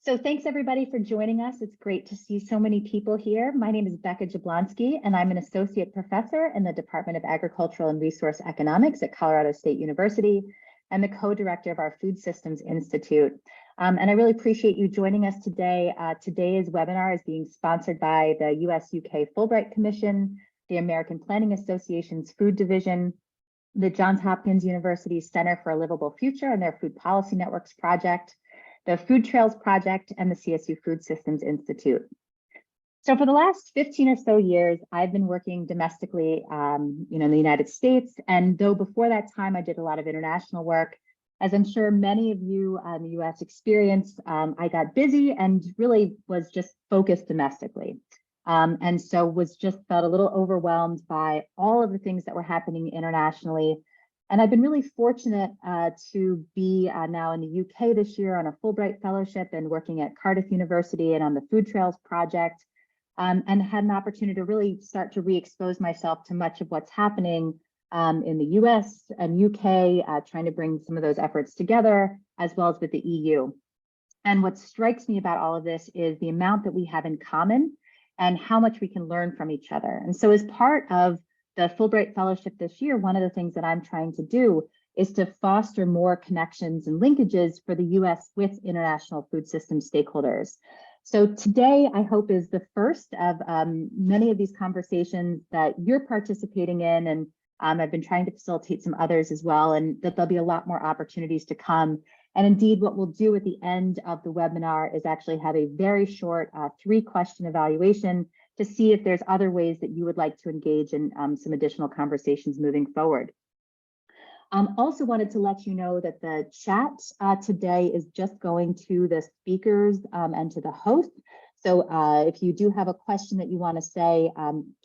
So thanks everybody for joining us. It's great to see so many people here. My name is Becca Jablonski, and I'm an associate professor in the Department of Agricultural and Resource Economics at Colorado State University and the co-director of our Food Systems Institute. And I really appreciate you joining us today. Today's webinar is being sponsored by the US-UK Fulbright Commission, the American Planning Association's Food Division, the Johns Hopkins University Center for a Livable Future and their Food Policy Networks Project, the Food Trails Project, and the CSU Food Systems Institute. So for the last 15 or so years, I've been working domestically in the United States. And though before that time, I did a lot of international work, as I'm sure many of you in the US experienced, I got busy and really was just focused domestically. And so was just felt a little overwhelmed by all of the things that were happening internationally. And I've been really fortunate to be now in the UK this year on a Fulbright Fellowship and working at Cardiff University and on the Food Trails Project, and had an opportunity to really start to re-expose myself to much of what's happening in the US and UK, trying to bring some of those efforts together, as well as with the EU. And what strikes me about all of this is the amount that we have in common and how much we can learn from each other. And so as part of the Fulbright Fellowship this year, one of the things that I'm trying to do is to foster more connections and linkages for the US with international food system stakeholders. So today, I hope, is the first of many of these conversations that you're participating in, and I've been trying to facilitate some others as well, and that there'll be a lot more opportunities to come. And indeed, what we'll do at the end of the webinar is actually have a very short 3-question evaluation to see if there's other ways that you would like to engage in some additional conversations moving forward. Also wanted to let you know that the chat today is just going to the speakers and to the host. So if you do have a question that you want to say,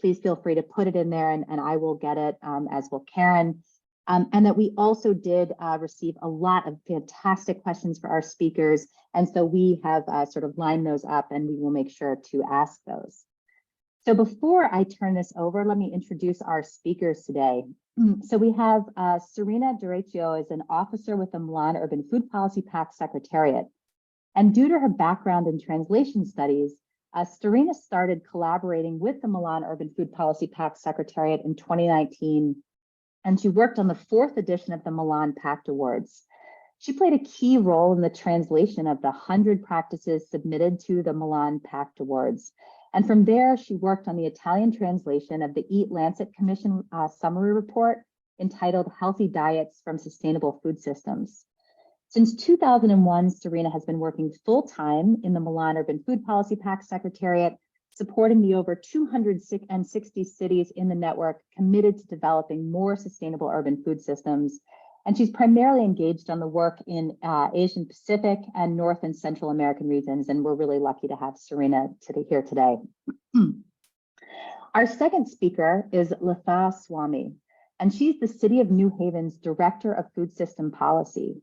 please feel free to put it in there and I will get it, as will Karen. And that we also did receive a lot of fantastic questions for our speakers. And so we have sort of lined those up and we will make sure to ask those. So before I turn this over, let me introduce our speakers today. So we have Serena Duraccio is an officer with the Milan Urban Food Policy Pact Secretariat. And due to her background in translation studies, Serena started collaborating with the Milan Urban Food Policy Pact Secretariat in 2019, and she worked on the 4th edition of the Milan Pact Awards. She played a key role in the translation of the 100 practices submitted to the Milan Pact Awards. And from there, she worked on the Italian translation of the Eat Lancet Commission summary report entitled Healthy Diets from Sustainable Food Systems. Since 2001, Serena has been working full-time in the Milan Urban Food Policy Pact Secretariat, supporting the over 260 cities in the network committed to developing more sustainable urban food systems. And she's primarily engaged on the work in Asian Pacific and North and Central American regions. And we're really lucky to have Serena here today. Our second speaker is Latha Swamy, and she's the City of New Haven's Director of Food System Policy.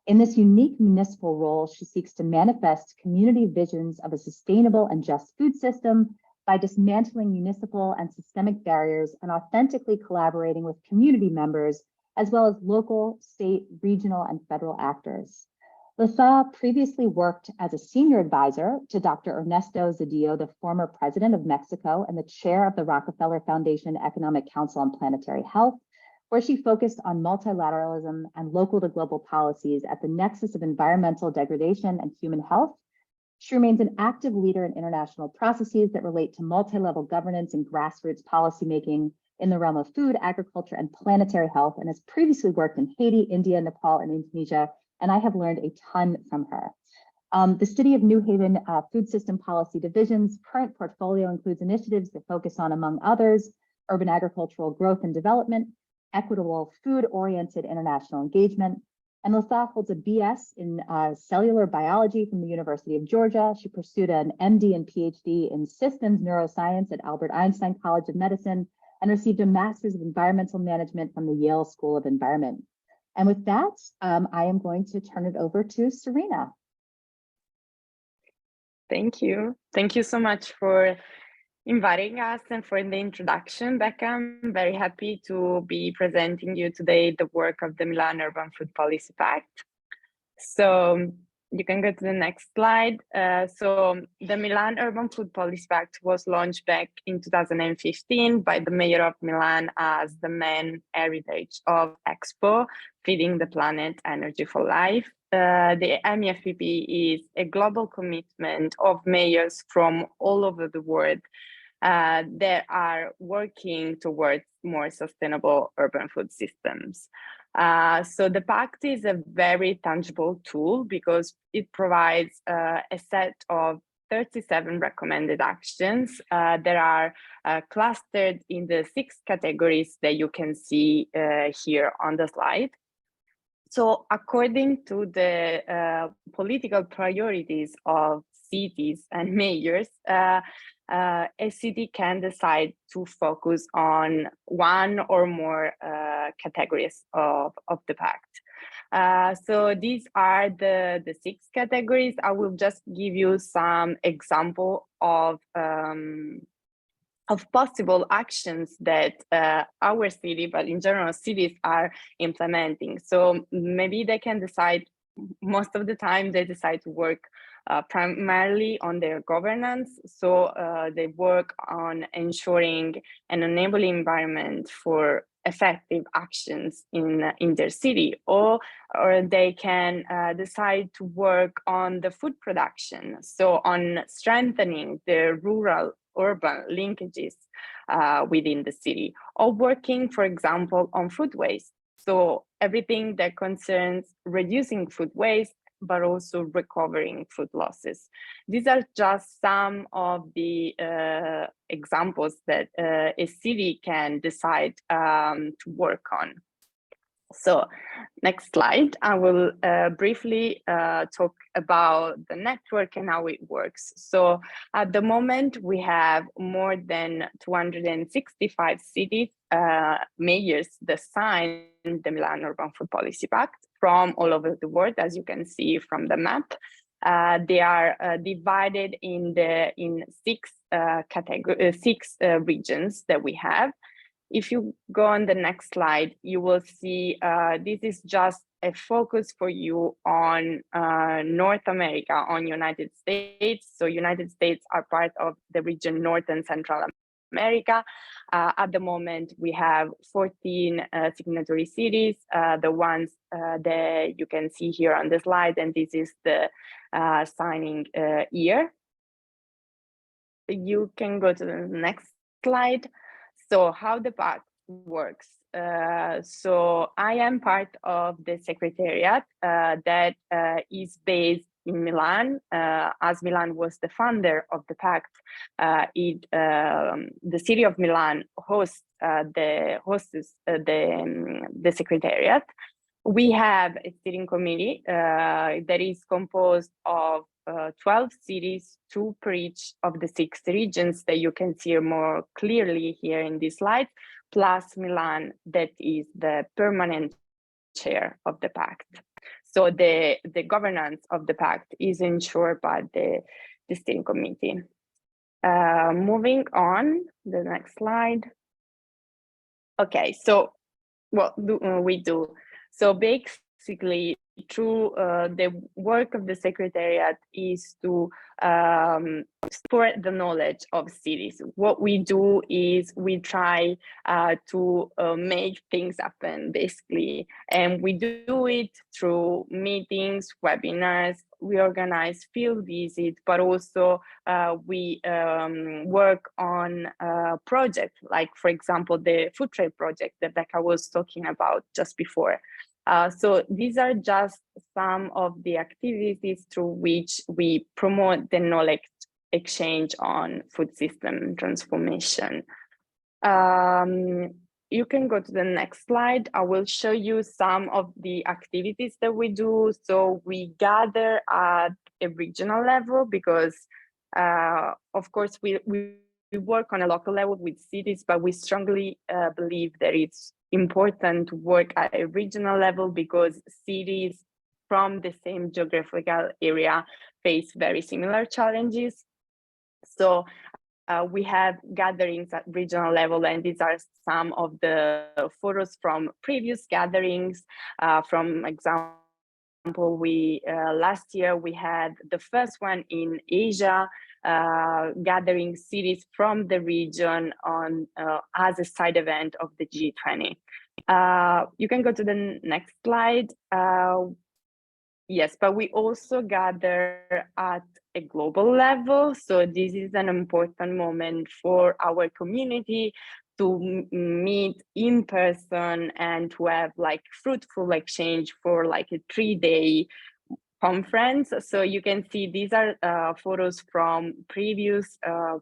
In this unique municipal role, she seeks to manifest community visions of a sustainable and just food system by dismantling municipal and systemic barriers and authentically collaborating with community members, as well as local, state, regional, and federal actors. Latha previously worked as a senior advisor to Dr. Ernesto Zedillo, the former president of Mexico and the chair of the Rockefeller Foundation Economic Council on Planetary Health, where she focused on multilateralism and local to global policies at the nexus of environmental degradation and human health. She remains an active leader in international processes that relate to multi-level governance and grassroots policymaking in the realm of food, agriculture, and planetary health, and has previously worked in Haiti, India, Nepal, and Indonesia, and I have learned a ton from her. The City of New Haven Food System Policy Division's current portfolio includes initiatives that focus on, among others, urban agricultural growth and development, equitable food-oriented international engagement, and Latha holds a BS in cellular biology from the University of Georgia. She pursued an MD and PhD in systems neuroscience at Albert Einstein College of Medicine, and received a Master's of Environmental Management from the Yale School of Environment. And with that, I am going to turn it over to Serena. Thank you. Thank you so much for inviting us and for the introduction, Becca. I'm very happy to be presenting you today the work of the Milan Urban Food Policy Pact. So You can go to the next slide. So the Milan Urban Food Policy Pact was launched back in 2015 by the mayor of Milan as the main heritage of Expo, Feeding the Planet, Energy for Life. The MEFPP is a global commitment of mayors from all over the world that are working towards more sustainable urban food systems. So the Pact is a very tangible tool because it provides a set of 37 recommended actions that are clustered in the 6 categories that you can see here on the slide. So according to the political priorities of cities and mayors, a city can decide to focus on one or more categories of the Pact. So these are the 6 categories. I will just give you some example of possible actions that our city, but in general cities, are implementing. So maybe they can decide, most of the time they decide to work primarily on their governance. So they work on ensuring an enabling environment for effective actions in their city, or they can decide to work on the food production, so on strengthening the rural-urban linkages within the city, or working, for example, on food waste. So everything that concerns reducing food waste, but also recovering food losses. These are just some of the examples that a city can decide to work on. So next slide, I will briefly talk about the network and how it works. So at the moment, we have more than 265 cities, mayors that signed the Milan Urban Food Policy Pact from all over the world, as you can see from the map. They are divided in 6 regions that we have. If you go on the next slide, you will see this is just a focus for you on North America, on United States. So United States are part of the region North and Central America. At the moment, we have 14 signatory cities, the ones that you can see here on the slide, and this is the signing year. You can go to the next slide. So how the Pact works. So I am part of the Secretariat that is based in Milan. As Milan was the founder of the Pact, the city of Milan hosts the Secretariat. We have a steering committee that is composed of 12 cities, 2 per each of the 6 regions that you can see more clearly here in this slide, plus Milan, that is the permanent chair of the Pact. So the governance of the Pact is ensured by the steering committee. Moving on, the next slide. Okay, so what do we do? So basically, through the work of the Secretariat is to support the knowledge of cities. What we do is we try to make things happen, basically. And we do it through meetings, webinars, we organize field visits, but also we work on projects, like, for example, the food trade project that Becca was talking about just before. So these are just some of the activities through which we promote the knowledge exchange on food system transformation. You can go to the next slide. I will show you some of the activities that we do. So we gather at a regional level because, of course, we work on a local level with cities, but we strongly believe that it's important to work at a regional level because cities from the same geographical area face very similar challenges. So we have gatherings at regional level, and these are some of the photos from previous gatherings. From example, we last year we had the first one in Asia, gathering cities from the region on as a side event of the G20. You can go to the next slide. Yes, but we also gather at a global level. So this is an important moment for our community to meet in person and to have like fruitful exchange for like a 3-day conference. So you can see these are photos from previous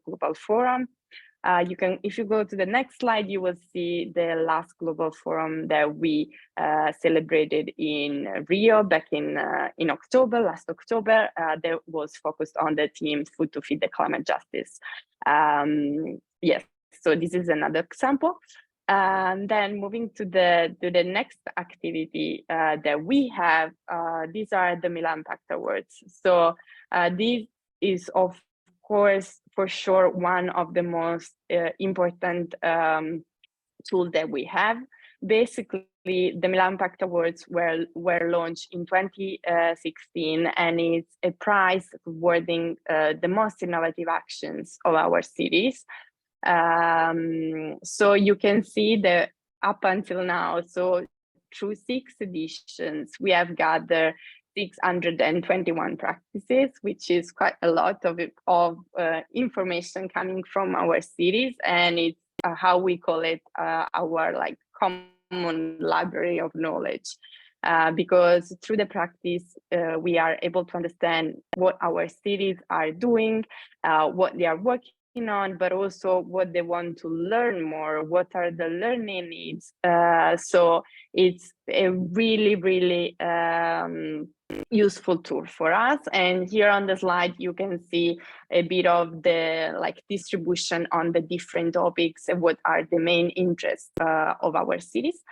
global forum. You can, if you go to the next slide, you will see the last global forum that we celebrated in Rio back in October, last October. That was focused on the theme Food to Feed the Climate Justice. Yes, so this is another example. And then moving to the next activity that we have, these are the Milan Pact Awards. So this is of course for sure one of the most important tools that we have. Basically, the Milan Pact Awards were launched in 2016, and it's a prize awarding the most innovative actions of our cities. So you can see that up until now, so through 6 editions, we have gathered 621 practices, which is quite a lot of information coming from our cities, and it's how we call it our like common library of knowledge. Because through the practice, we are able to understand what our cities are doing, what they are working on, but also what they want to learn more, what are the learning needs. So it's a really, really useful tool for us. And here on the slide, you can see a bit of the like distribution on the different topics and what are the main interests of our cities.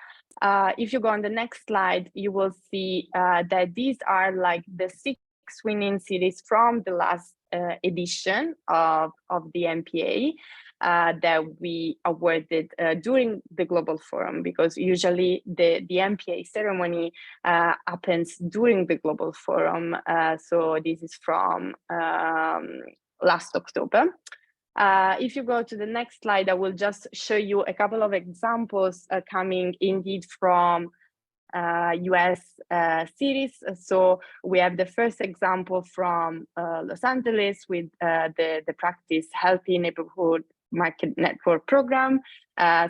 If you go on the next slide, you will see that these are like the 6 winning cities from the last edition of the MPA that we awarded during the Global Forum, because usually the MPA ceremony happens during the Global Forum. So this is from last October. If you go to the next slide, I will just show you a couple of examples coming indeed from US cities. So we have the first example from Los Angeles with the practice Healthy Neighborhood Market Network Program.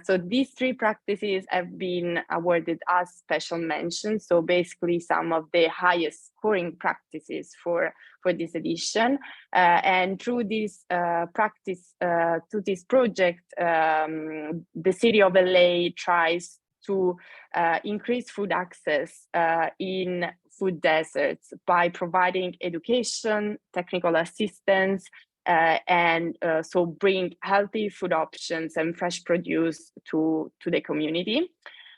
So these 3 practices have been awarded as special mentions. So basically some of the highest scoring practices for this edition. And through this practice, to this project, the city of LA tries to increase food access in food deserts by providing education, technical assistance, and so bring healthy food options and fresh produce to the community.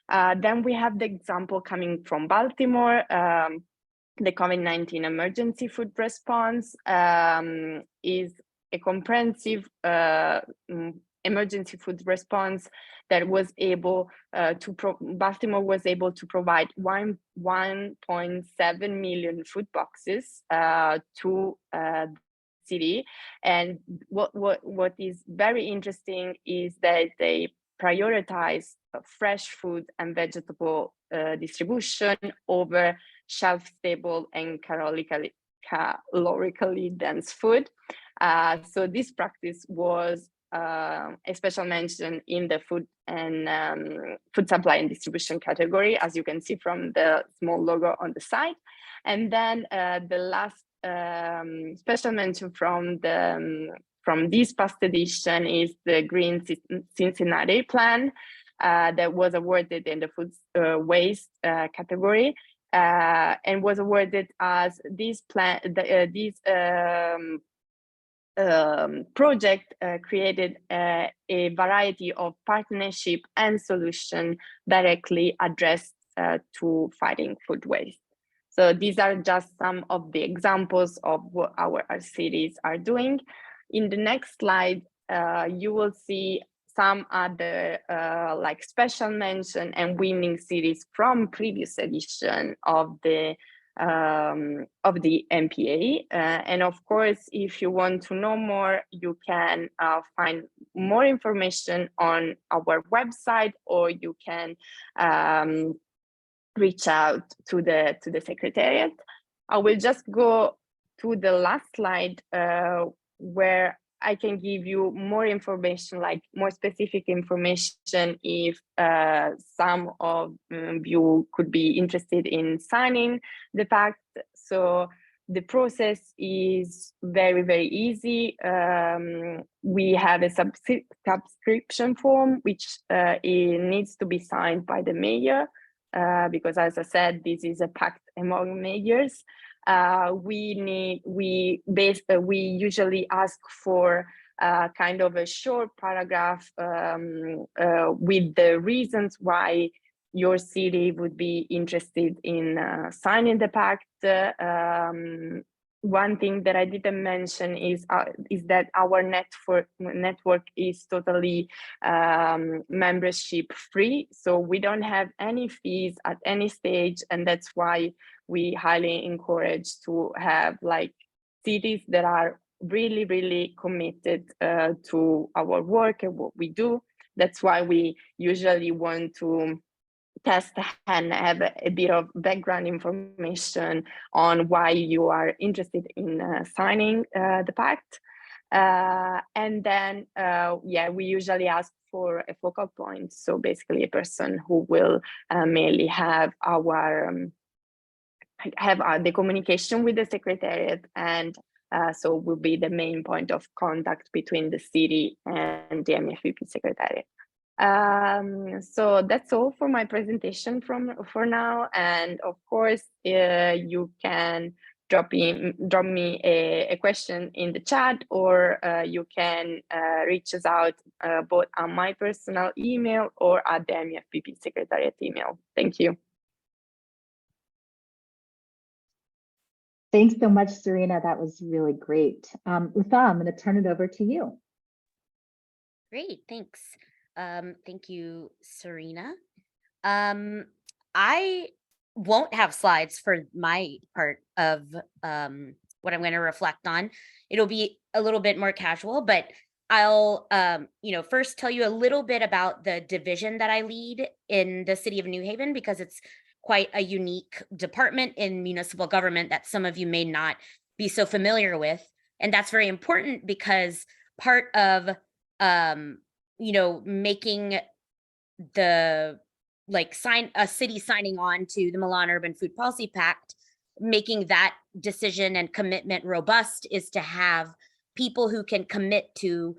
Then we have the example coming from Baltimore. The COVID-19 emergency food response is a comprehensive emergency food response that was able Baltimore was able to provide 1.7 million food boxes to the city. And what is very interesting is that they prioritize fresh food and vegetable distribution over shelf-stable and calorically dense food. So this practice was a special mention in the food and food supply and distribution category, as you can see from the small logo on the side. And then the last special mention from this past edition is the Green Cincinnati plan that was awarded in the food waste category, and was awarded as this plan. This project created a variety of partnership and solution directly addressed to fighting food waste. So these are just some of the examples of what our cities are doing. In the next slide, you will see some other like special mention and winning cities from previous edition of the of the MPA. And of course, if you want to know more, you can find more information on our website, or you can reach out to the Secretariat. I will just go to the last slide where I can give you more information, like more specific information, if some of you could be interested in signing the pact. So the process is very, very easy. We have a subscription form, which it needs to be signed by the mayor, because as I said, this is a pact among mayors. We usually ask for kind of a short paragraph with the reasons why your city would be interested in signing the pact. One thing that I didn't mention is that our network is totally membership free, so we don't have any fees at any stage, and that's why we highly encourage to have like cities that are really, really committed to our work and what we do. That's why we usually want to test and have a bit of background information on why you are interested in signing the pact. And then, yeah, we usually ask for a focal point. So basically a person who will mainly have the communication with the Secretariat, and so will be the main point of contact between the city and the MFVP Secretariat. So that's all for my presentation for now, and of course you can drop me a question in the chat, or you can reach us out both on my personal email or at the MFVP Secretariat email. Thank you. Thanks so much, Serena. That was really great. Latha, I'm going to turn it over to you. Great, thanks. Thank you, Serena. I won't have slides for my part of what I'm going to reflect on. It'll be a little bit more casual, but I'll first tell you a little bit about the division that I lead in the city of New Haven, because it's quite a unique department in municipal government that some of you may not be so familiar with. And that's very important because part of making the city signing on to the Milan Urban Food Policy Pact, making that decision and commitment robust, is to have people who can commit to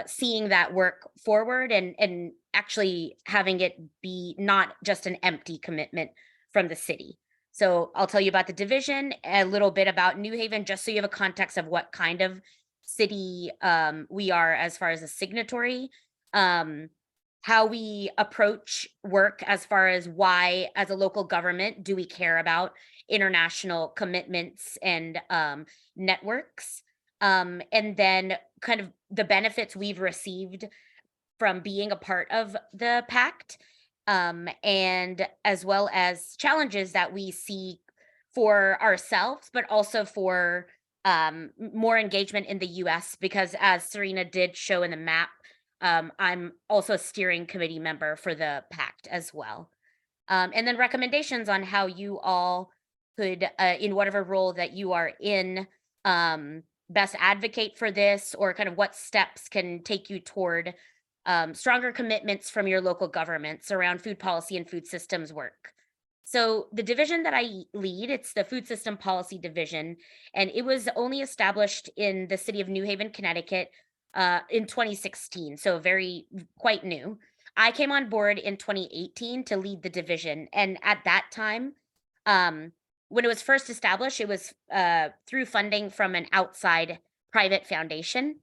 seeing that work forward and actually having it be not just an empty commitment from the city. So I'll tell you about the division, a little bit about New Haven, just so you have a context of what kind of city we are as far as a signatory, how we approach work as far as why, as a local government, do we care about international commitments and networks, and then kind of the benefits we've received from being a part of the pact, and as well as challenges that we see for ourselves, but also for more engagement in the US, because as Serena did show in the map, I'm also a steering committee member for the pact as well. And then recommendations on how you all could, in whatever role that you are in, best advocate for this, or kind of what steps can take you toward stronger commitments from your local governments around food policy and food systems work. So the division that I lead, it's the Food System Policy Division, and it was only established in the city of New Haven, Connecticut in 2016, so quite new. I came on board in 2018 to lead the division, and at that time, when it was first established, it was through funding from an outside private foundation,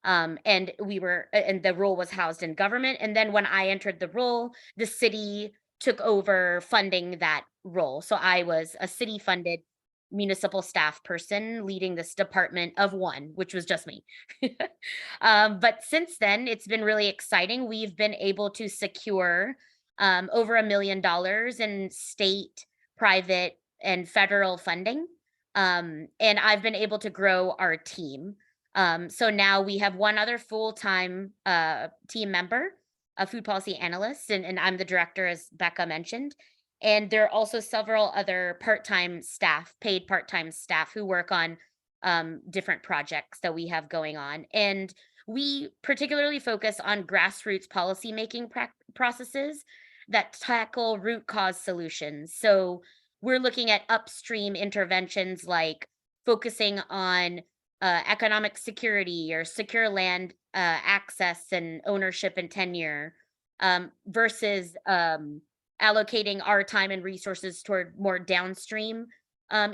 and the role was housed in government. And then when I entered the role, the city took over funding that role. So I was a city-funded municipal staff person leading this department of one, which was just me. But since then, it's been really exciting. We've been able to secure over $1 million in state, private, and federal funding. And I've been able to grow our team. So now we have one other full-time team member, a food policy analyst, and I'm the director, as Becca mentioned. And there are also several other part-time staff, paid part-time staff who work on different projects that we have going on. And we particularly focus on grassroots policymaking processes that tackle root cause solutions. So we're looking at upstream interventions like focusing on economic security or secure land access and ownership and tenure versus allocating our time and resources toward more downstream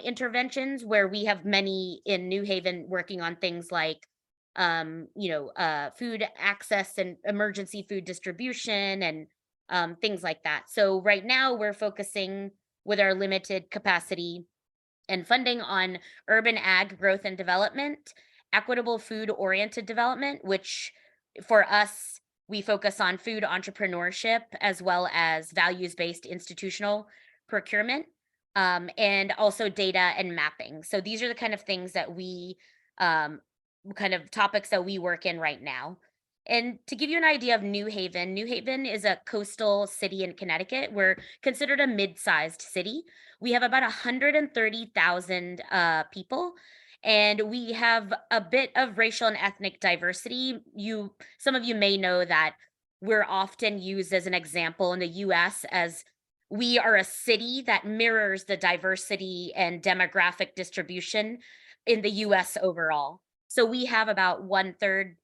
interventions, where we have many in New Haven working on things like food access and emergency food distribution and things like that. So right now we're focusing with our limited capacity and funding on urban ag growth and development, equitable food oriented development, which for us, we focus on food entrepreneurship as well as values-based institutional procurement, and also data and mapping. So these are the kind of things that we, kind of topics that we work in right now. And to give you an idea of New Haven is a coastal city in Connecticut. We're considered a mid-sized city. We have about 130,000 people, and we have a bit of racial and ethnic diversity. Some of you may know that we're often used as an example in the US as we are a city that mirrors the diversity and demographic distribution in the US overall. So we have about 1/3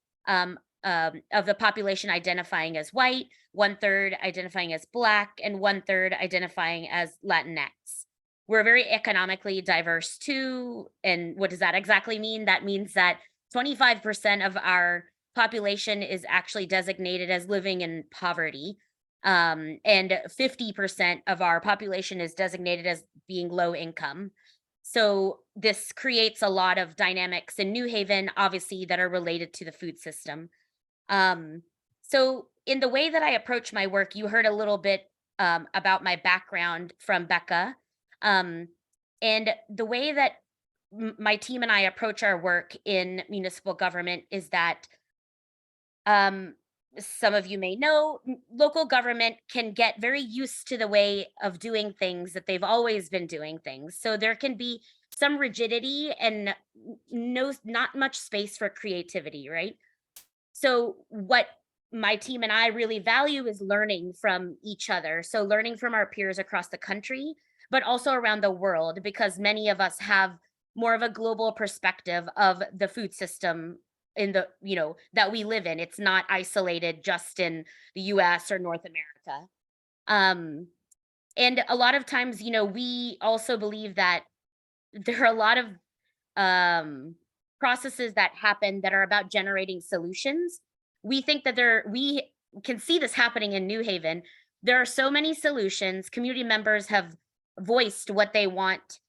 of the population identifying as white, 1/3 identifying as Black, and 1/3 identifying as Latinx. We're very economically diverse too. And what does that exactly mean? That means that 25% of our population is actually designated as living in poverty. And 50% of our population is designated as being low income. So this creates a lot of dynamics in New Haven, obviously, that are related to the food system. So in the way that I approach my work, you heard a little bit about my background from Becca. And the way that my team and I approach our work in municipal government is that some of you may know, local government can get very used to the way of doing things that they've always been doing things. So there can be some rigidity and not much space for creativity, right? So what my team and I really value is learning from each other. So learning from our peers across the country, but also around the world, because many of us have more of a global perspective of the food system in the, that we live in. It's not isolated just in the US or North America. And a lot of times, we also believe that there are a lot of processes that happen that are about generating solutions. We think that we can see this happening in New Haven. There are so many solutions. Community members have voiced what they want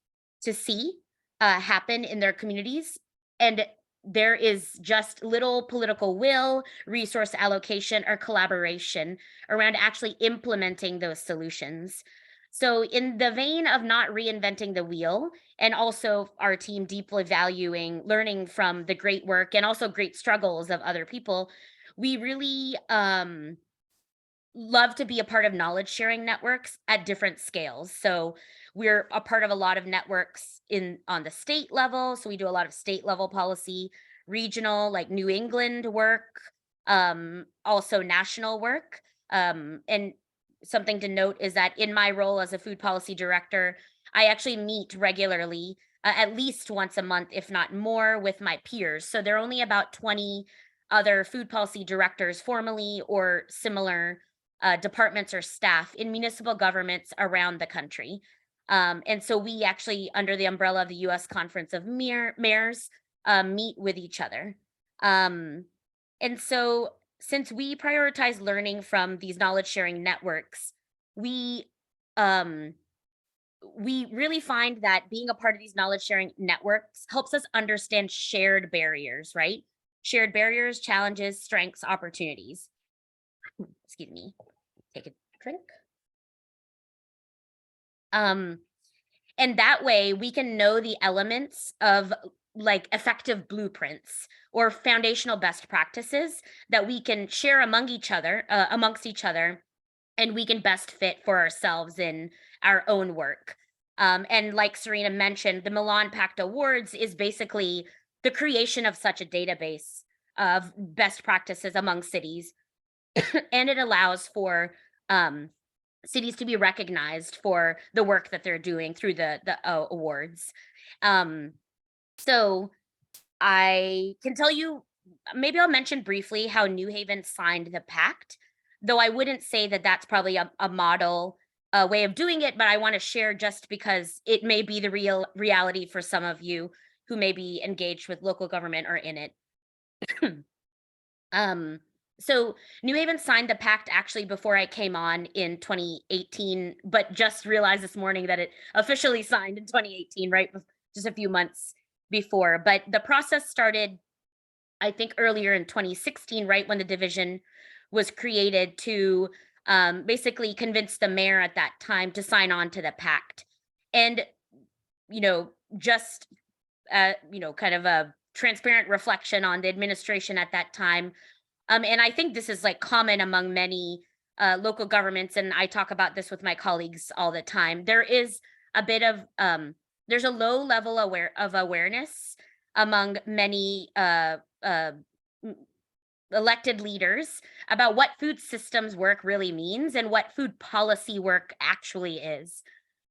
to see happen in their communities. And there is just little political will, resource allocation, or collaboration around actually implementing those solutions. So in the vein of not reinventing the wheel, and also our team deeply valuing learning from the great work and also great struggles of other people, we really love to be a part of knowledge sharing networks at different scales. So we're a part of a lot of networks on the state level. So we do a lot of state level policy, regional, like New England work, also national work. And something to note is that in my role as a food policy director, I actually meet regularly, at least once a month, if not more, with my peers. So there are only about 20 other food policy directors formally or similar departments or staff in municipal governments around the country. And so we actually, under the umbrella of the U.S. Conference of Mayors, meet with each other. And so since we prioritize learning from these knowledge sharing networks, we really find that being a part of these knowledge sharing networks helps us understand shared barriers, right? Shared barriers, challenges, strengths, opportunities. Excuse me, take a drink. And that way we can know the elements of like effective blueprints or foundational best practices that we can share amongst each other, and we can best fit for ourselves in our own work. And like Serena mentioned, the Milan Pact Awards is basically the creation of such a database of best practices among cities. And it allows for cities to be recognized for the work that they're doing through the awards. So I can tell you, maybe I'll mention briefly how New Haven signed the pact, though I wouldn't say that that's probably a model way of doing it, but I want to share just because it may be the real reality for some of you who may be engaged with local government or in it. So New Haven signed the pact actually before I came on in 2018, but just realized this morning that it officially signed in 2018, right? Just a few months before. But the process started, I think, earlier in 2016, right when the division was created to basically convince the mayor at that time to sign on to the pact. And, just, kind of a transparent reflection on the administration at that time. And I think this is like common among many local governments, and I talk about this with my colleagues all the time. There is a bit of there's a low level of awareness among many elected leaders about what food systems work really means and what food policy work actually is.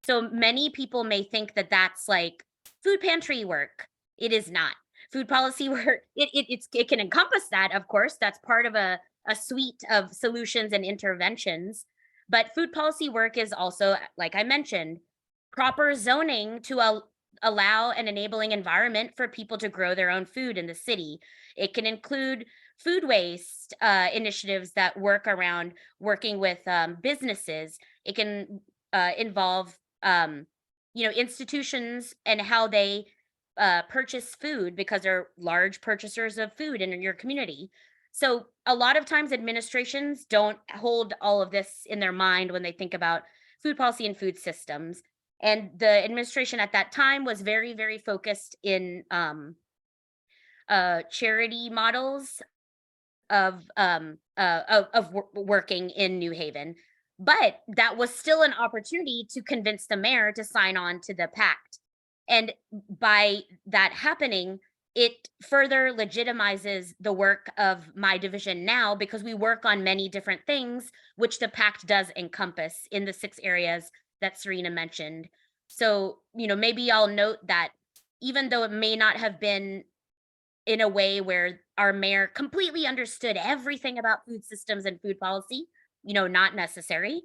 So many people may think that that's like food pantry work. It is not. Food policy work, it can encompass that, of course. That's part of a suite of solutions and interventions. But food policy work is also, like I mentioned, proper zoning to allow an enabling environment for people to grow their own food in the city. It can include food waste initiatives that work around working with businesses. It can involve, institutions and how they purchase food, because they're large purchasers of food in your community. So a lot of times administrations don't hold all of this in their mind when they think about food policy and food systems. And the administration at that time was very, very focused in charity models of working in New Haven. But that was still an opportunity to convince the mayor to sign on to the pact. And by that happening, it further legitimizes the work of my division now, because we work on many different things, which the pact does encompass in the 6 areas that Serena mentioned. So, maybe I'll note that even though it may not have been in a way where our mayor completely understood everything about food systems and food policy, not necessary.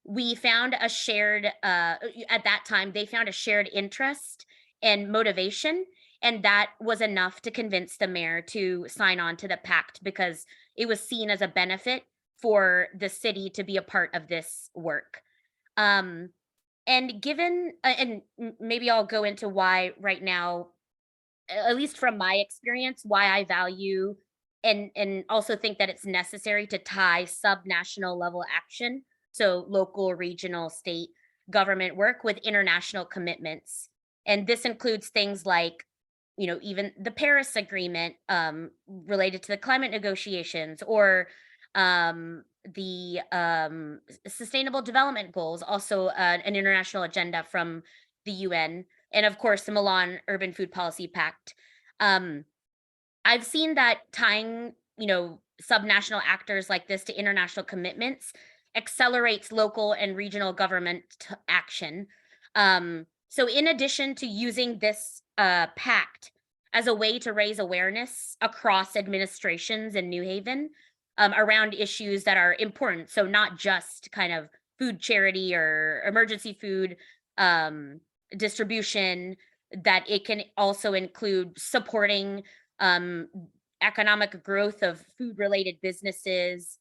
We found a shared, at that time, they found a shared interest and motivation. And that was enough to convince the mayor to sign on to the pact, because it was seen as a benefit for the city to be a part of this work. And given, and maybe I'll go into why right now, at least from my experience, why I value and also think that it's necessary to tie subnational level action, so local, regional, state government work, with international commitments. And this includes things like, even the Paris Agreement related to the climate negotiations, or the Sustainable Development Goals, also an international agenda from the UN, and of course the Milan Urban Food Policy Pact. I've seen that tying, subnational actors like this to international commitments accelerates local and regional government action. So in addition to using this pact as a way to raise awareness across administrations in New Haven around issues that are important, so not just kind of food charity or emergency food distribution, that it can also include supporting economic growth of food related businesses,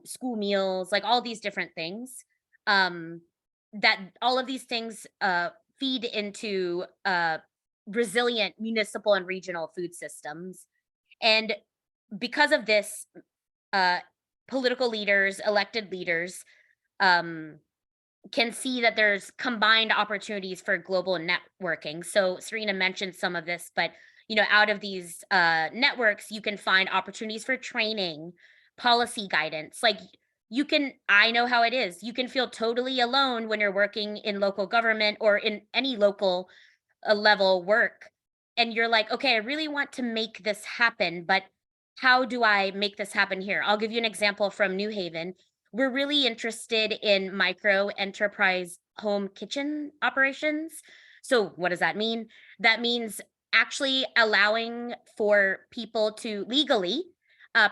school meals, like all these different things. That all of these things feed into resilient municipal and regional food systems. And because of this, political leaders, elected leaders, can see that there's combined opportunities for global networking. So Serena mentioned some of this, but out of these networks, you can find opportunities for training, policy guidance. Like I know how it is. You can feel totally alone when you're working in local government or in any local level work. And you're like, okay, I really want to make this happen, but how do I make this happen here? I'll give you an example from New Haven. We're really interested in micro enterprise home kitchen operations. So, what does that mean? That means actually allowing for people to legally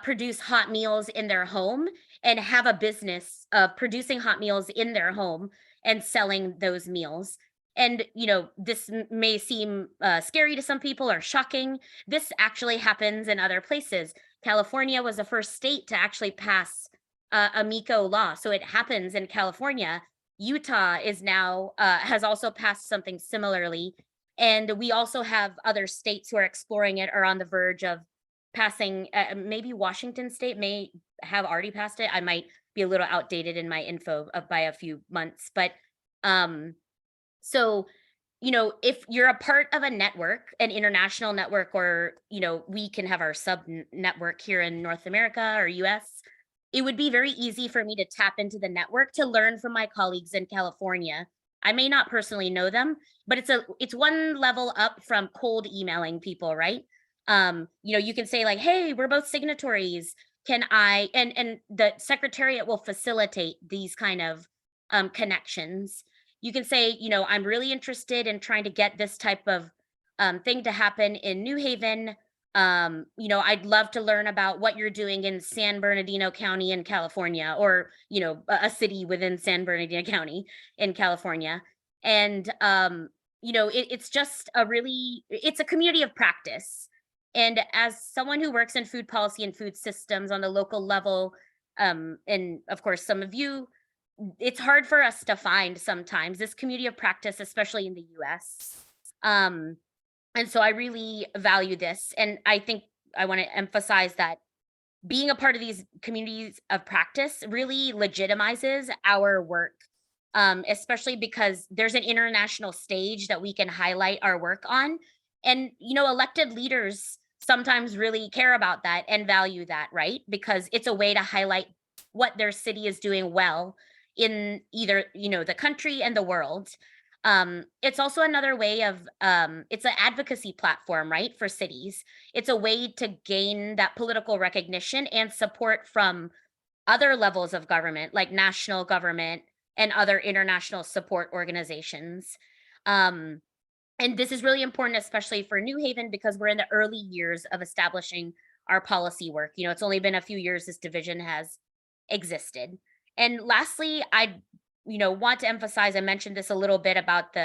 produce hot meals in their home and have a business of producing hot meals in their home and selling those meals. And, this may seem scary to some people or shocking. This actually happens in other places. California was the first state to actually pass a MICO law. So it happens in California. Utah is now, has also passed something similarly. And we also have other states who are exploring it or on the verge of passing. Maybe Washington State may have already passed it. I might be a little outdated in my info by a few months. But so, if you're a part of a network, an international network, or, we can have our sub network here in North America or US, it would be very easy for me to tap into the network to learn from my colleagues in California. I may not personally know them, but it's one level up from cold emailing people, right? You can say like, hey, we're both signatories. Can I, and the Secretariat will facilitate these kind of connections. You can say, I'm really interested in trying to get this type of thing to happen in New Haven. I'd love to learn about what you're doing in San Bernardino County in California, or, a city within San Bernardino County in California. And, it's just it's a community of practice. And as someone who works in food policy and food systems on the local level, and of course, some of you, it's hard for us to find sometimes this community of practice, especially in the US. And so I really value this. And I think I want to emphasize that being a part of these communities of practice really legitimizes our work, especially because there's an international stage that we can highlight our work on. And, elected leaders sometimes really care about that and value that, right? Because it's a way to highlight what their city is doing well in either, the country and the world. It's also another way of, it's an advocacy platform, right, for cities. It's a way to gain that political recognition and support from other levels of government, like national government and other international support organizations. And this is really important, especially for New Haven, because we're in the early years of establishing our policy work. It's only been a few years this division has existed. And lastly, I want to emphasize, I mentioned this a little bit about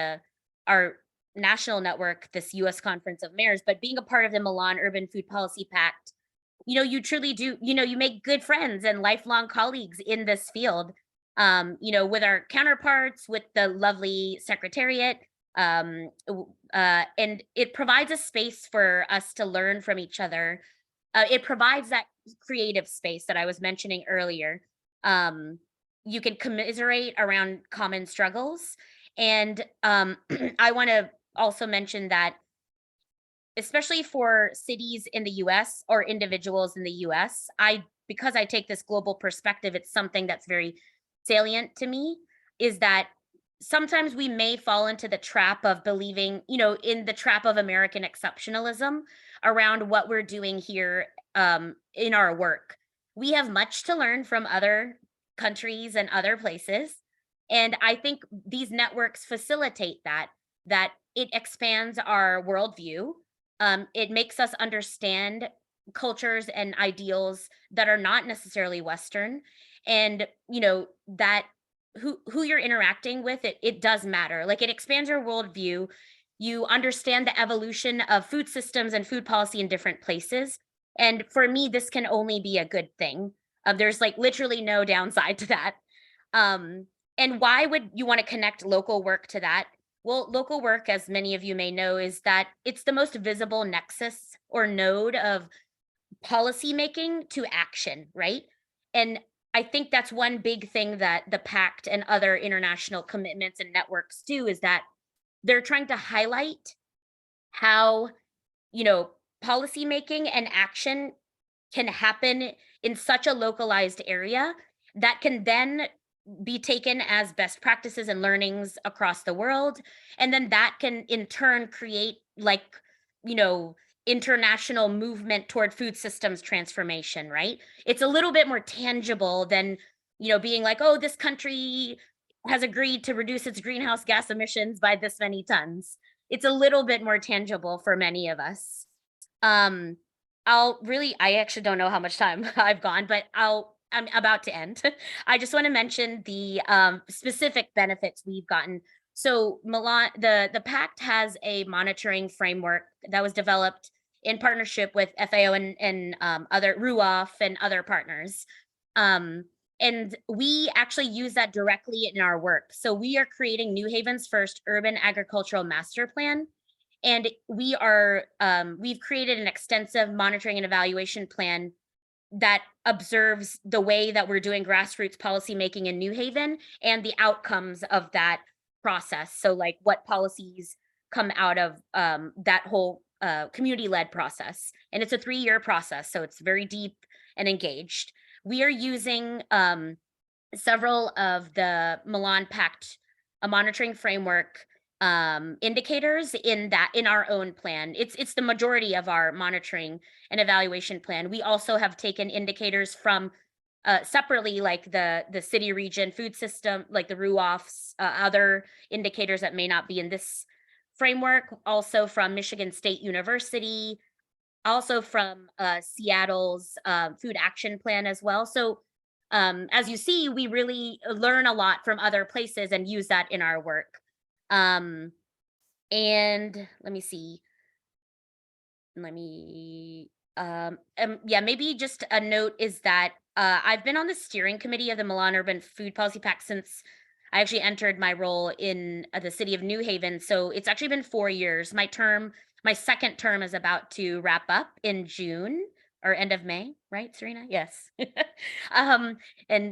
our national network, this US Conference of Mayors, but being a part of the Milan Urban Food Policy Pact, you truly do, you make good friends and lifelong colleagues in this field, with our counterparts, with the lovely Secretariat. And it provides a space for us to learn from each other. It provides that creative space that I was mentioning earlier. You can commiserate around common struggles. And I want to also mention that, especially for cities in the US or individuals in the US, because I take this global perspective, it's something that's very salient to me, is that sometimes we may fall into the trap of believing, in the trap of American exceptionalism around what we're doing here in our work. We have much to learn from other countries and other places. And I think these networks facilitate that it expands our worldview. It makes us understand cultures and ideals that are not necessarily Western. And, that who you're interacting with, it does matter. Like, it expands your worldview. You understand the evolution of food systems and food policy in different places. And for me, this can only be a good thing. There's like literally no downside to that. And why would you want to connect local work to that? Well, local work, as many of you may know, is that it's the most visible nexus or node of policy making to action, right? And I think that's one big thing that the Pact and other international commitments and networks do, is that they're trying to highlight how, policy making and action can happen in such a localized area that can then be taken as best practices and learnings across the world. And then that can in turn create international movement toward food systems transformation, right? It's a little bit more tangible than, being like, oh, this country has agreed to reduce its greenhouse gas emissions by this many tons. It's a little bit more tangible for many of us. I actually don't know how much time I've gone, but I'm about to end. I just want to mention the specific benefits we've gotten. So Milan, the Pact has a monitoring framework that was developed in partnership with FAO and other RUAF and other partners. And we actually use that directly in our work. So we are creating New Haven's first urban agricultural master plan. And we've created an extensive monitoring and evaluation plan that observes the way that we're doing grassroots policymaking in New Haven and the outcomes of that process. So like what policies come out of that whole community-led process. And it's a 3-year process, so it's very deep and engaged. We are using several of the Milan Pact monitoring framework indicators in our own plan. It's the majority of our monitoring and evaluation plan. We also have taken indicators from separately, like the city region food system, like the RUAFs, other indicators that may not be in this framework, also from Michigan State University, also from Seattle's food action plan as well. So as you see, we really learn a lot from other places and use that in our work. And let me see. Maybe just a note is that I've been on the steering committee of the Milan Urban Food Policy Pact since I actually entered my role in the city of New Haven. So it's actually been 4 years. My second term is about to wrap up in June or end of May, right, Serena? Yes. And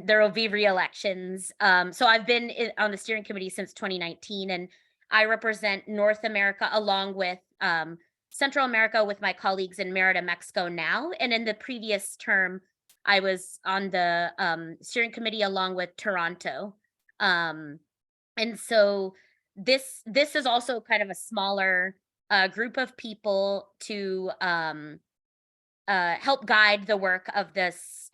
there will be re-elections. So I've been on the steering committee since 2019, and I represent North America along with Central America with my colleagues in Merida, Mexico now. And in the previous term, I was on the steering committee along with Toronto. And so this is also kind of a smaller group of people to help guide the work of this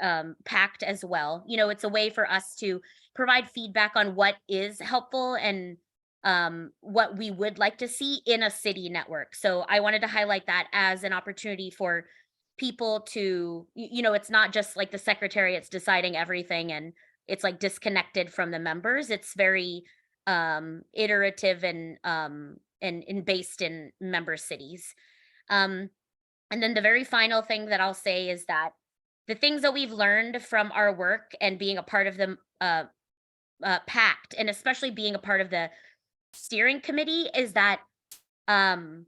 pact as well. It's a way for us to provide feedback on what is helpful and what we would like to see in a city network. So I wanted to highlight that as an opportunity for people to, it's not just like the Secretariat's deciding everything and it's like disconnected from the members. It's very iterative and based in member cities. And then the very final thing that I'll say is that the things that we've learned from our work and being a part of the Pact, and especially being a part of the steering committee, is that in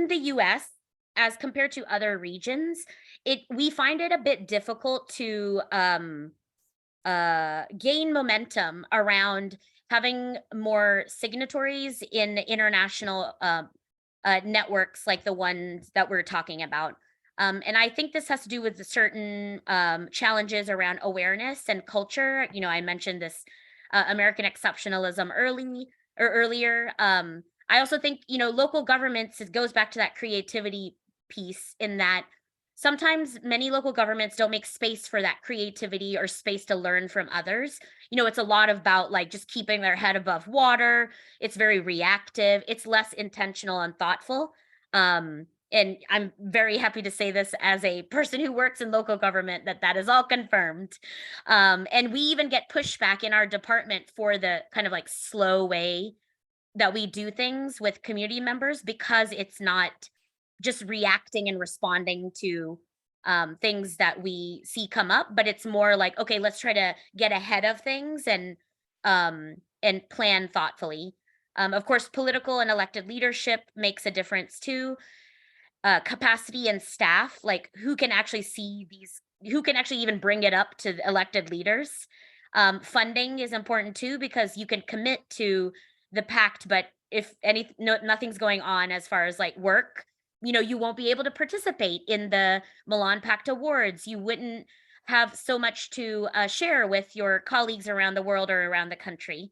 the US, as compared to other regions, we find it a bit difficult to gain momentum around having more signatories in international networks like the ones that we're talking about. And I think this has to do with certain challenges around awareness and culture. I mentioned this American exceptionalism earlier. I also think, local governments, it goes back to that creativity piece, in that sometimes many local governments don't make space for that creativity or space to learn from others. It's a lot about like just keeping their head above water. It's very reactive. It's less intentional and thoughtful. And I'm very happy to say this as a person who works in local government, that is all confirmed. And we even get pushback in our department for the kind of like slow way that we do things with community members, because it's not just reacting and responding to things that we see come up, but it's more like, okay, let's try to get ahead of things and plan thoughtfully. Of course, political and elected leadership makes a difference too. Capacity and staff, like who can actually see these who can actually even bring it up to the elected leaders. Funding is important too, because you can commit to the pact, but if nothing's going on as far as like work, you won't be able to participate in the Milan Pact Awards. You wouldn't have so much to share with your colleagues around the world or around the country.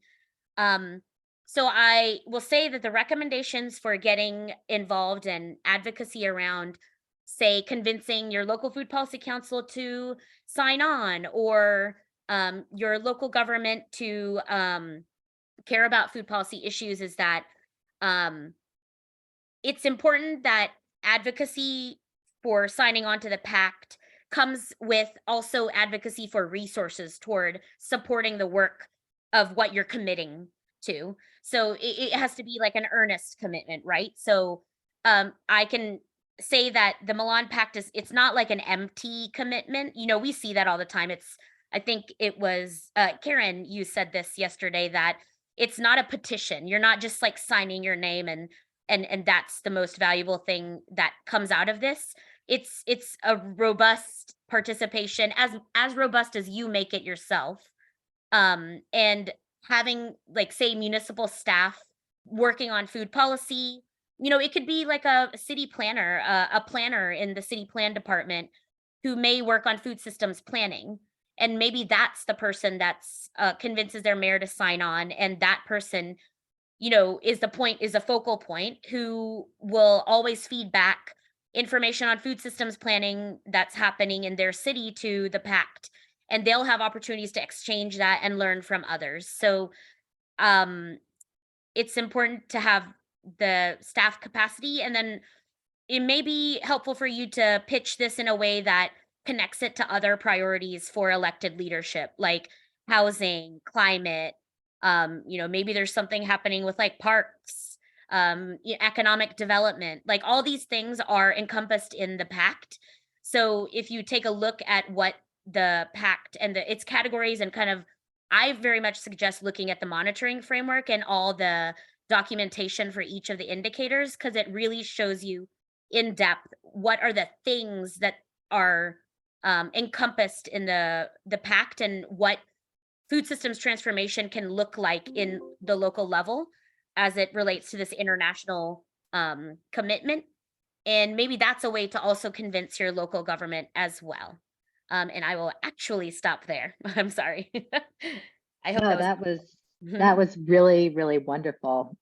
So I will say that the recommendations for getting involved in advocacy around, say, convincing your local food policy council to sign on, or your local government to care about food policy issues, is that it's important that advocacy for signing on to the pact comes with also advocacy for resources toward supporting the work of what you're committing to. So it has to be like an earnest commitment, right? So I can say that the Milan Pact it's not like an empty commitment. We see that all the time. I think it was Karen, you said this yesterday, that it's not a petition. You're not just like signing your name and that's the most valuable thing that comes out of this. It's a robust participation, as robust as you make it yourself. And having, like, say, municipal staff working on food policy, it could be like a city planner, a planner in the city plan department who may work on food systems planning. And maybe that's the person that's convinces their mayor to sign on. And that person, is a focal point who will always feed back information on food systems planning that's happening in their city to the pact, and they'll have opportunities to exchange that and learn from others. So it's important to have the staff capacity, and then it may be helpful for you to pitch this in a way that connects it to other priorities for elected leadership, like housing, climate. Maybe there's something happening with like parks, economic development. Like, all these things are encompassed in the pact. So if you take a look at what the pact and its categories, and kind of, I very much suggest looking at the monitoring framework and all the documentation for each of the indicators, because it really shows you in depth what are the things that are encompassed in the pact, and what food systems transformation can look like in the local level as it relates to this international commitment. And maybe that's a way to also convince your local government as well. And I will actually stop there. I'm sorry. I hope No, that was really, really wonderful.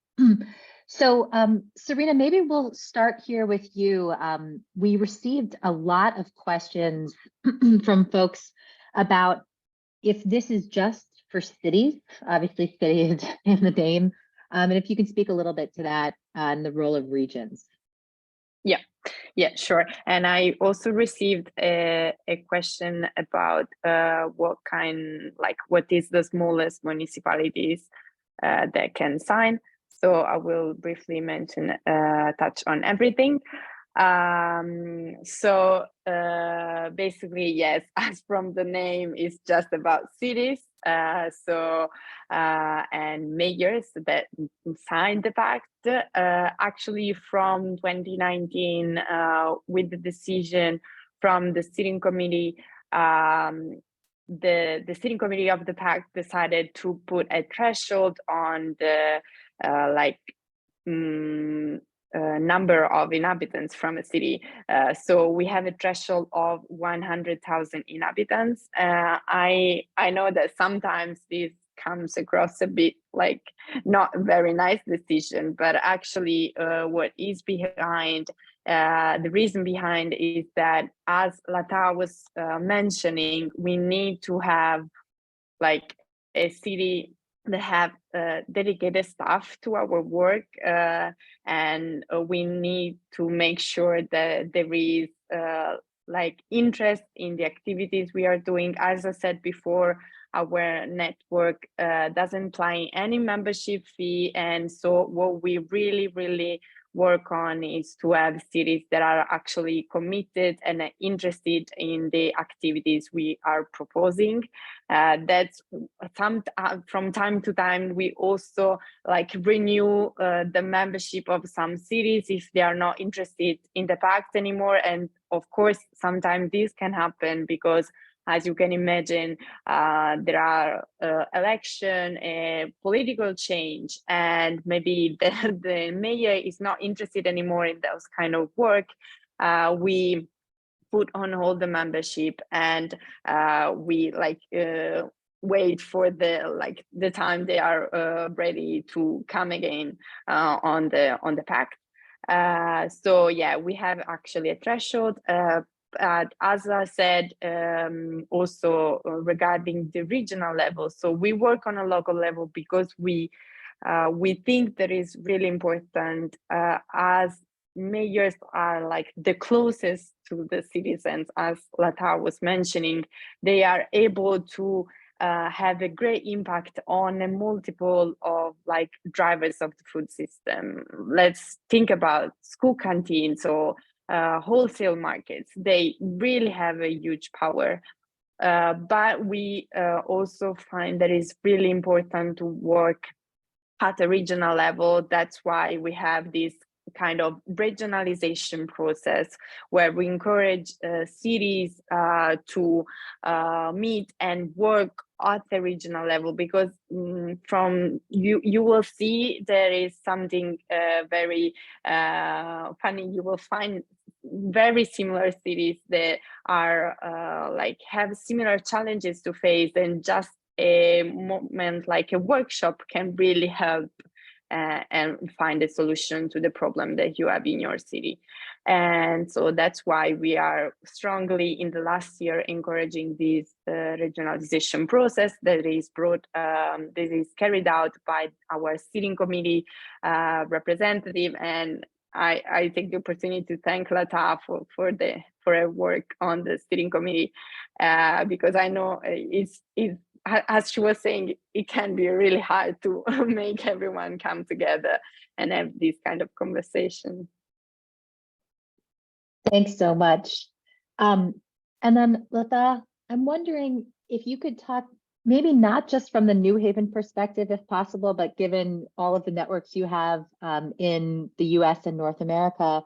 So, Serena, maybe we'll start here with you. We received a lot of questions from folks about if this is just for cities. Obviously, city is in the name. And if you can speak a little bit to that and the role of regions. Yeah, sure. And I also received a question about what is the smallest municipalities that can sign. So I will briefly touch on everything. Basically, yes, as from the name, it's just about cities. And mayors that signed the pact. Actually, from 2019, with the decision from the steering committee, the steering committee of the pact decided to put a threshold on the number of inhabitants from a city. So we have a threshold of 100,000 inhabitants. I know that sometimes this comes across a bit like not a very nice decision, but actually what is behind, the reason behind is that, as Latha was mentioning, we need to have like a city that have dedicated staff to our work, and we need to make sure that there is like interest in the activities we are doing. As I said before, our network doesn't imply any membership fee, and so what we really work on is to have cities that are actually committed and interested in the activities we are proposing. That's from time to time, we also like renew the membership of some cities if they are not interested in the pact anymore. And of course, sometimes this can happen because, as you can imagine, there are election, political change, and maybe the mayor is not interested anymore in those kind of work. We put on hold the membership, and we wait for the time they are ready to come again on the pact. So yeah, we have actually a threshold. As I said, also regarding the regional level, so we work on a local level because we think that is really important, as mayors are like the closest to the citizens, as Latha was mentioning. They are able to have a great impact on a multiple of like drivers of the food system. Let's think about school canteens or wholesale markets. They really have a huge power. But we also find that it's really important to work at a regional level. That's why we have this kind of regionalization process where we encourage cities to meet and work at the regional level, because from you will see there is something very funny. You will find very similar cities that are like have similar challenges to face, and just a moment like a workshop can really help and find a solution to the problem that you have in your city. And so that's why we are strongly in the last year encouraging this regionalization process that is carried out by our steering committee representative. And I take the opportunity to thank Latha for her work on the steering committee, because I know it's as she was saying, it can be really hard to make everyone come together and have this kind of conversation. Thanks so much. And then Latha, I'm wondering if you could talk, maybe not just from the New Haven perspective, if possible, but given all of the networks you have in the US and North America,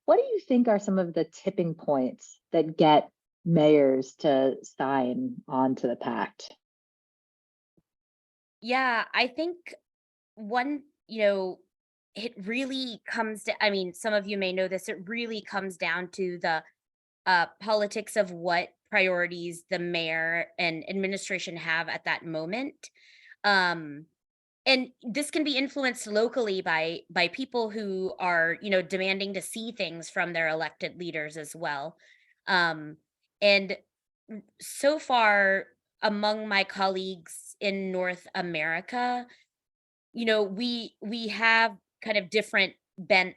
what do you think are some of the tipping points that get mayors to sign on to the pact? Yeah, I think one, it really comes to, I mean, some of you may know this, it really comes down to the politics of what priorities the mayor and administration have at that moment. And this can be influenced locally by people who are, demanding to see things from their elected leaders as well. And so far, among my colleagues in North America, we have kind of different bents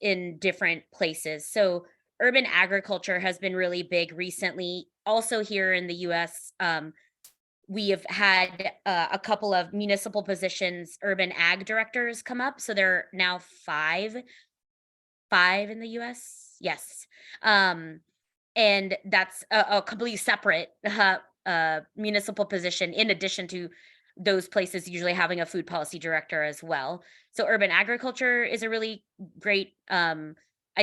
in different places. So urban agriculture has been really big recently. Also here in the US, we have had a couple of municipal positions, urban ag directors come up. So there are now five in the US. Yes. And that's a completely separate municipal position, in addition to those places usually having a food policy director as well. So urban agriculture is a really great, I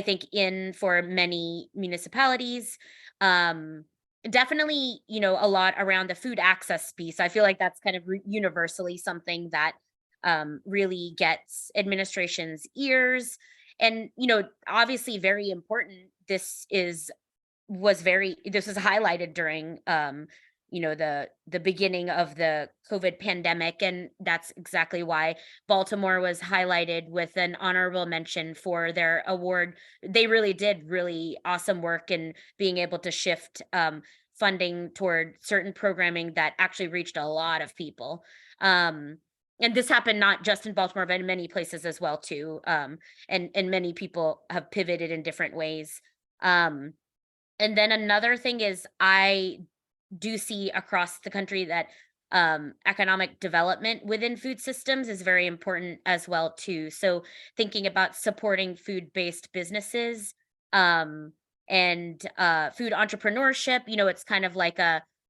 think, in for many municipalities. Definitely, a lot around the food access piece. I feel like that's kind of universally something that really gets administration's ears. And, obviously very important. This was highlighted during the beginning of the COVID pandemic, and that's exactly why Baltimore was highlighted with an honorable mention for their award. They really did really awesome work in being able to shift funding toward certain programming that actually reached a lot of people. And this happened not just in Baltimore, but in many places as well too. And many people have pivoted in different ways. And then another thing is, I do see across the country that economic development within food systems is very important as well too. So thinking about supporting food-based businesses, and food entrepreneurship, it's kind of like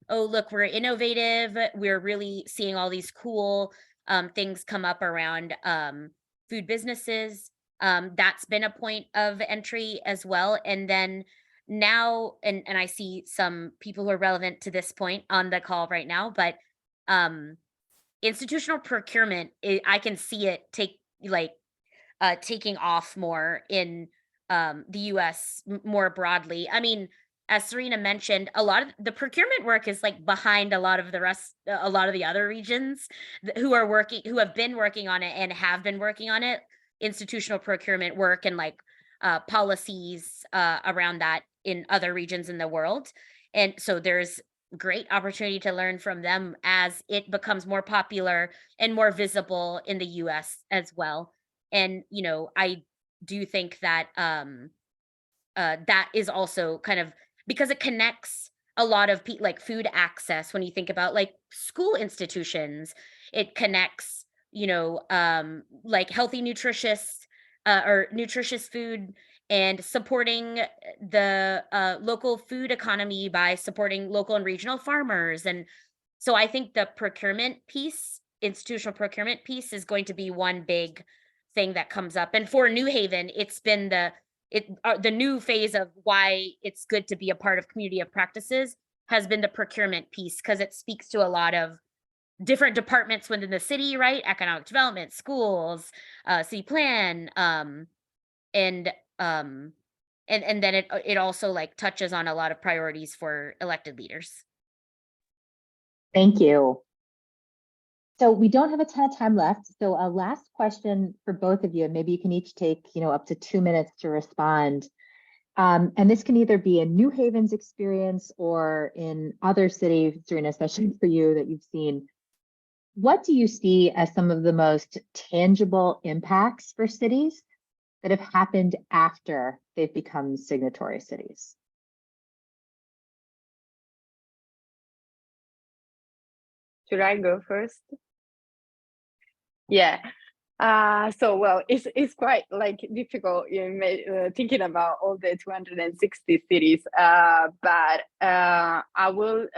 oh, look, we're innovative. We're really seeing all these cool things come up around food businesses. That's been a point of entry as well. And then now, and I see some people who are relevant to this point on the call right now, but institutional procurement, I can see it taking off more in the US more broadly. I mean, as Serena mentioned, a lot of the procurement work is like behind a lot of a lot of the other regions who have been working on it and have been working on it. Institutional procurement work and like policies around that in other regions in the world. And so there's great opportunity to learn from them as it becomes more popular and more visible in the US as well. And I do think that that is also kind of because it connects a lot of like food access. When you think about like school institutions, it connects like healthy nutritious or nutritious food, and supporting the local food economy by supporting local and regional farmers. And so I think the procurement piece, institutional procurement piece, is going to be one big thing that comes up. And for New Haven, it's been the new phase of why it's good to be a part of community of practices has been the procurement piece, because it speaks to a lot of different departments within the city, right? Economic development, schools, city plan, and then it also like touches on a lot of priorities for elected leaders. Thank you. So we don't have a ton of time left. So a last question for both of you, and maybe you can each take, up to 2 minutes to respond. And this can either be in New Haven's experience or in other cities, Serena, especially for you that you've seen. What do you see as some of the most tangible impacts for cities that have happened after they've become signatory cities? Should I go first? Yeah. So well, it's quite like difficult thinking about all the 260 cities. But I will.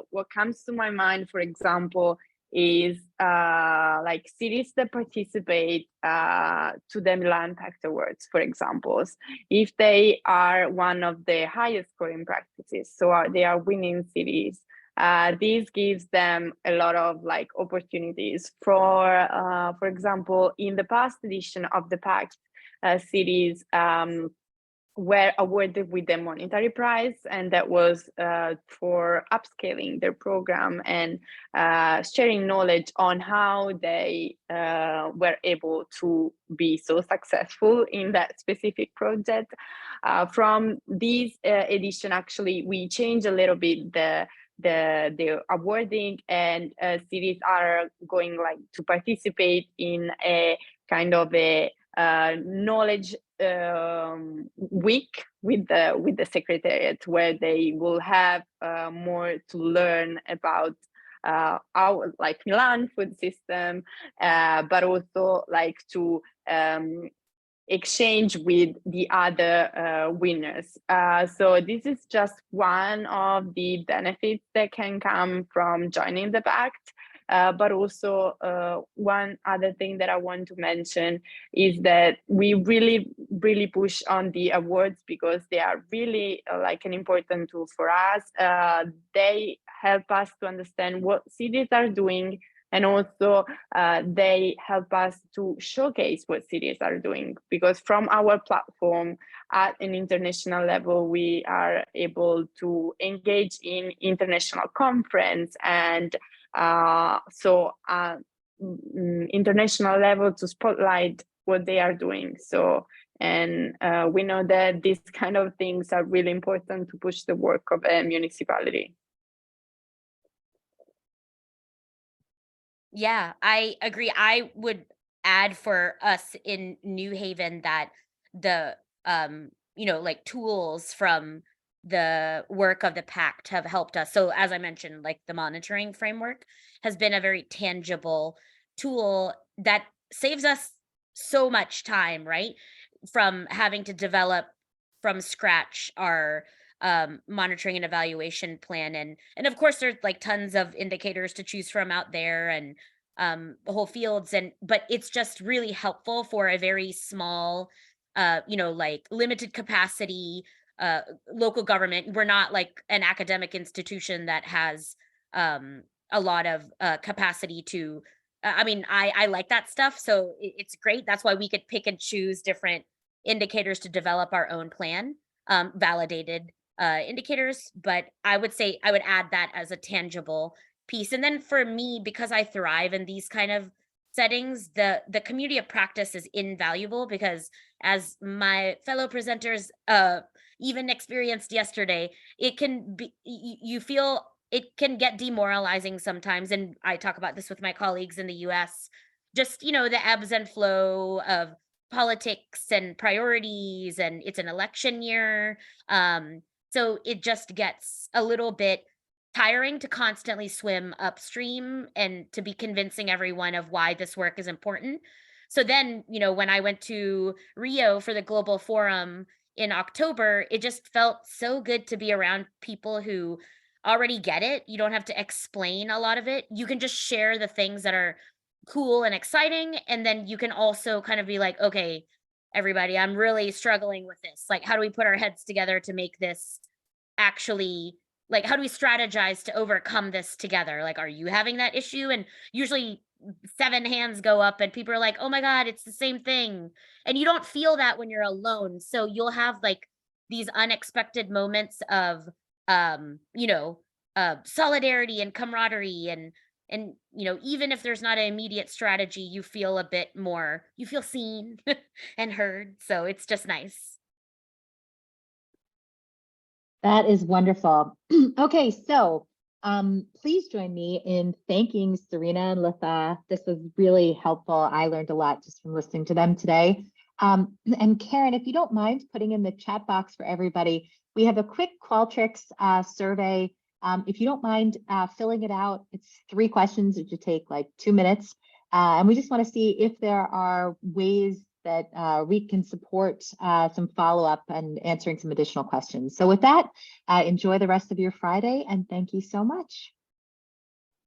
What comes to my mind, for example, is like cities that participate to the Milan Pact Awards, for example. If they are one of the highest scoring practices, so they are winning cities. This gives them a lot of like opportunities. For example, in the past edition of the Pact, cities were awarded with a monetary prize, and that was for upscaling their program and sharing knowledge on how they were able to be so successful in that specific project. From this edition, actually, we changed a little bit the awarding, and cities are going like to participate in a kind of a knowledge week with the Secretariat, where they will have more to learn about our like Milan food system, but also like to exchange with the other winners. So this is just one of the benefits that can come from joining the Pact. But also one other thing that I want to mention is that we really push on the awards, because they are really like an important tool for us. They help us to understand what cities are doing, and also they help us to showcase what cities are doing, because from our platform at an international level, we are able to engage in international conference and international level to spotlight what they are doing. So, and we know that these kind of things are really important to push the work of a municipality. Yeah, I agree. I would add for us in New Haven that the like tools from the work of the Pact have helped us. So as I mentioned, like the monitoring framework has been a very tangible tool that saves us so much time, right? From having to develop from scratch our monitoring and evaluation plan. And of course there's like tons of indicators to choose from out there, and whole fields, but it's just really helpful for a very small like limited capacity local government. We're not like an academic institution that has a lot of capacity to I mean, I like that stuff, so it's great. That's why we could pick and choose different indicators to develop our own plan, validated indicators. But I would say I would add that as a tangible piece. And then for me, because I thrive in these kind of settings, the community of practice is invaluable, because as my fellow presenters even experienced yesterday, it can be you feel it can get demoralizing sometimes. And I talk about this with my colleagues in the US, just, the ebbs and flow of politics and priorities, and it's an election year. So it just gets a little bit tiring to constantly swim upstream and to be convincing everyone of why this work is important. So then, when I went to Rio for the Global Forum in October, it just felt so good to be around people who already get it. You don't have to explain a lot of it. You can just share the things that are cool and exciting. And then you can also kind of be like, okay, everybody, I'm really struggling with this. Like, how do we put our heads together to make this actually, like, how do we strategize to overcome this together? Like, are you having that issue? And usually 7 hands go up and people are like, oh my God, it's the same thing. And you don't feel that when you're alone. So you'll have like these unexpected moments of solidarity and camaraderie, and even if there's not an immediate strategy, you feel a bit more, you feel seen and heard. So it's just nice. That is wonderful. Okay, so please join me in thanking Serena and Latha. This was really helpful. I learned a lot just from listening to them today. And Karen, if you don't mind putting in the chat box for everybody, we have a quick Qualtrics survey. If you don't mind filling it out, it's 3 questions. It should take like 2 minutes. And we just want to see if there are ways that we can support some follow-up and answering some additional questions. So with that, enjoy the rest of your Friday, and thank you so much.